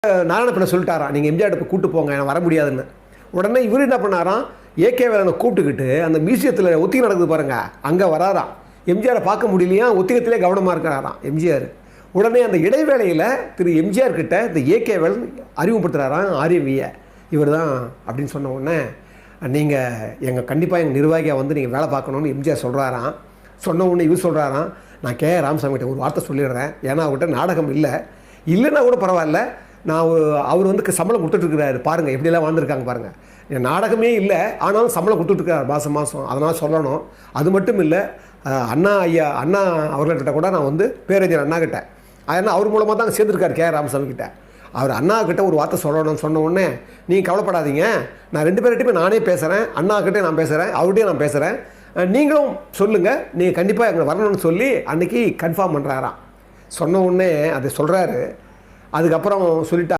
நாராயணப்பண்ண சொல்லிட்டாராம், நீங்கள் எம்ஜிஆர் இப்போ கூப்பிட்டு போங்க, நான் வர முடியாதுன்னு. உடனே இவர் என்ன பண்ணாராம், ஏகே வேலனை கூப்பிட்டுக்கிட்டு அந்த மியூசியத்தில் ஒத்திகை நடக்குது பாருங்க, அங்கே வராராம். எம்ஜிஆரை பார்க்க முடியலையா, ஒத்திகத்திலே கவனமாக இருக்கிறாராம் எம்ஜிஆர். உடனே அந்த இடைவேளையில் திரு எம்ஜிஆர் கிட்ட இந்த ஏகே வேலன் அறிமுகப்படுத்துகிறாராம் ஆரியவியை, இவர் தான் அப்படின்னு சொன்ன உடனே, நீங்கள் கண்டிப்பாக எங்கள் நிர்வாகியாக வந்து நீங்கள் வேலை பார்க்கணுன்னு எம்ஜிஆர் சொல்கிறாராம். சொன்ன உடனே இவர் சொல்கிறாராம், நான் கே ராமசாமி கிட்ட ஒரு வார்த்தை சொல்லிடுறேன், ஏன்னா அவர்கிட்ட நாடகம் இல்லைன்னா கூட பரவாயில்ல, நான் அவர் வந்து சம்பளம் கொடுத்துட்ருக்கிறாரு பாருங்கள், எப்படியெல்லாம் வாழ்ந்துருக்காங்க பாருங்கள், என் நாடகமே இல்லை ஆனாலும் சம்பளம் கொடுத்துட்ருக்காரு மாதம், அதனால் சொல்லணும். அது மட்டும் இல்லை, அண்ணா அவர்கள்கிட்ட கூட நான் வந்து பேரறிஞர் அண்ணாக்கிட்ட, அதனால் அவர் மூலமாக தான் சேர்ந்துருக்காரு கே ராமசாமி கிட்ட. அவர் அண்ணாக்கிட்ட ஒரு வார்த்தை சொல்லணும்னு சொன்ன உடனே, நீங்கள் கவலைப்படாதீங்க, நான் 2 பேர்கிட்டையுமே நானே பேசுகிறேன், அண்ணாக்கிட்டே நான் பேசுகிறேன், அவர்கிட்டையும் நான் பேசுகிறேன், நீங்களும் சொல்லுங்கள், நீங்கள் கண்டிப்பாக எங்களை வரணும்னு சொல்லி அன்றைக்கி கன்ஃபார்ம் பண்ணுறாராம். சொன்ன உடனே அதை சொல்கிறாரு. அதுக்கப்புறம் சொல்லிட்டா